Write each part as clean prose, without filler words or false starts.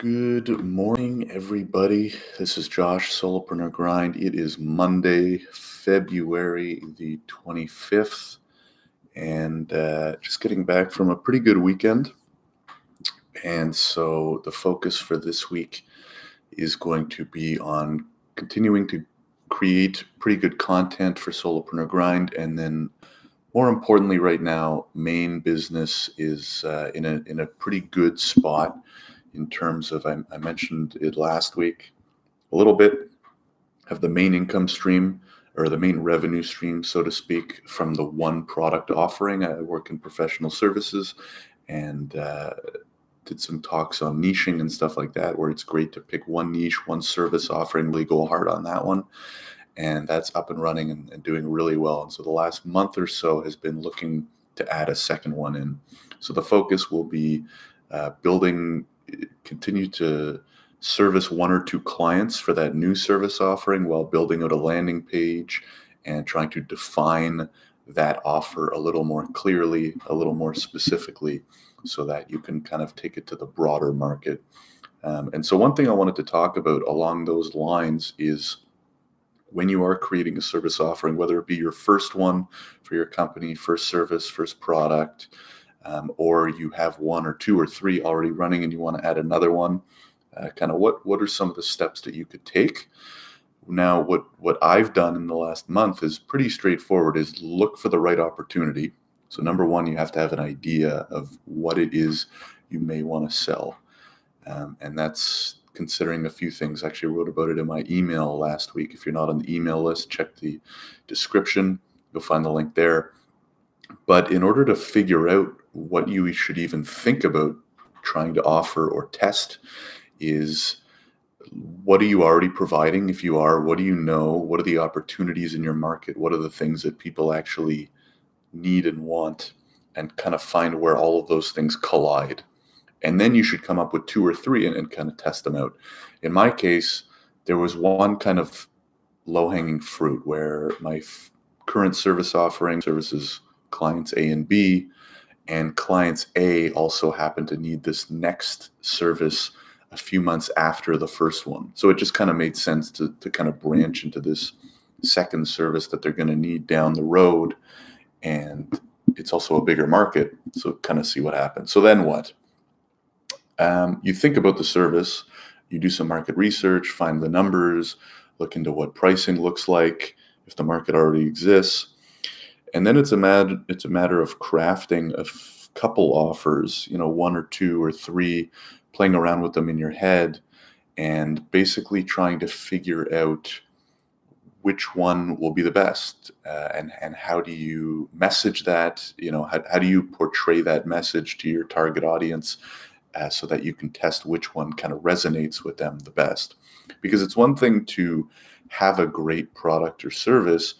Good morning, everybody. This is Josh, Solopreneur Grind. It is Monday, February the 25th, and just getting back from a pretty good weekend. And so the focus for this week is going to be on continuing to create pretty good content for Solopreneur Grind, and then more importantly, right now, main business is in a pretty good spot in terms of, I mentioned it last week a little bit, of the main income stream or the main revenue stream, so to speak, from the one product offering. I work in professional services and did some talks on niching and stuff like that, where it's great to pick one niche, one service offering, really go hard on that one. And that's up and running and doing really well. And so the last month or so has been looking to add a second one in. So the focus will be continue to service one or two clients for that new service offering while building out a landing page and trying to define that offer a little more clearly, a little more specifically, so that you can kind of take it to the broader market. And so one thing I wanted to talk about along those lines is when you are creating a service offering, whether it be your first one for your company, first service, first product, or you have one or two or three already running and you want to add another one, kind of what are some of the steps that you could take? Now, what I've done in the last month is pretty straightforward, is look for the right opportunity. So number one, you have to have an idea of what it is you may want to sell. And that's considering a few things. I actually wrote about it in my email last week. If you're not on the email list, check the description. You'll find the link there. But in order to figure out what you should even think about trying to offer or test is, what are you already providing? If you are, what do you know? What are the opportunities in your market? What are the things that people actually need and want? And kind of find where all of those things collide. And then you should come up with two or three and kind of test them out. In my case, there was one kind of low-hanging fruit where my current service offering services clients A and B, and clients A also happen to need this next service a few months after the first one. So it just kind of made sense to kind of branch into this second service that they're going to need down the road. And it's also a bigger market. So kind of see what happens. So then what? You think about the service, you do some market research, find the numbers, look into what pricing looks like, if the market already exists. And then it's a matter of crafting a couple offers, one or two or three, playing around with them in your head and basically trying to figure out which one will be the best, and how do you message that, how do you portray that message to your target audience, so that you can test which one kind of resonates with them the best. Because it's one thing to have a great product or service,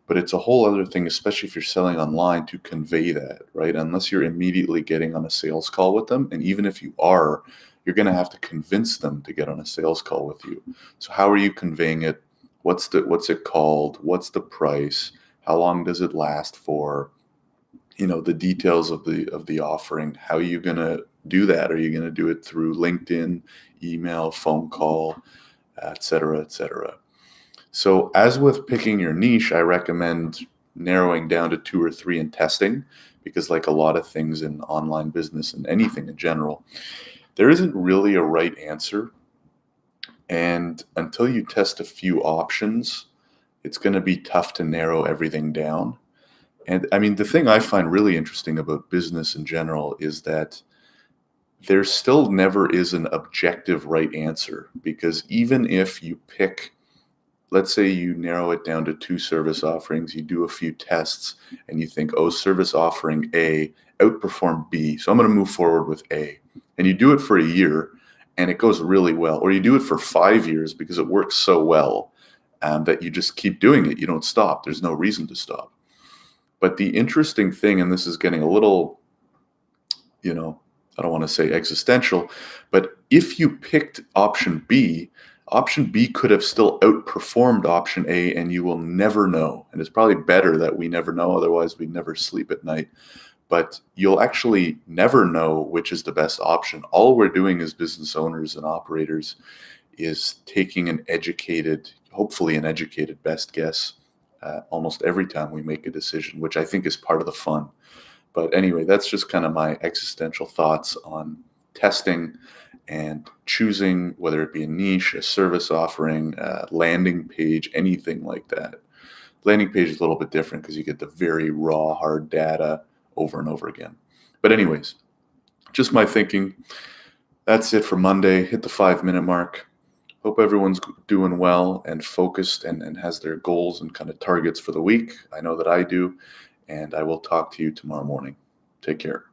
but it's a whole other thing, especially if you're selling online, to convey that, right? Unless you're immediately getting on a sales call with them. And even if you are, you're going to have to convince them to get on a sales call with you. So how are you conveying it? What's it called? What's the price? How long does it last for? The details of the offering. How are you going to do that? Are you going to do it through LinkedIn, email, phone call, et cetera, et cetera? So as with picking your niche, I recommend narrowing down to two or three and testing, because like a lot of things in online business and anything in general, there isn't really a right answer. And until you test a few options, it's going to be tough to narrow everything down. And I mean, the thing I find really interesting about business in general is that there still never is an objective right answer, because even if you pick, let's say you narrow it down to two service offerings, you do a few tests and you think, oh, service offering A outperformed B, so I'm going to move forward with A. And you do it for a year and it goes really well. Or you do it for 5 years because it works so well, that you just keep doing it. You don't stop. There's no reason to stop. But the interesting thing, and this is getting a little, I don't want to say existential, but if you picked option B could have still outperformed option A, and you will never know. And it's probably better that we never know, otherwise we'd never sleep at night. but you'll actually never know which is the best option. All we're doing as business owners and operators is taking an educated, hopefully an educated best guess almost every time we make a decision, which I think is part of the fun. But anyway, that's just kind of my existential thoughts on testing and choosing, whether it be a niche, a service offering, a landing page, anything like that. Landing page is a little bit different because you get the very raw, hard data over and over again. But anyways, just my thinking. That's it for Monday. Hit the 5-minute mark. Hope everyone's doing well and focused and has their goals and kind of targets for the week. I know that I do. And I will talk to you tomorrow morning. Take care.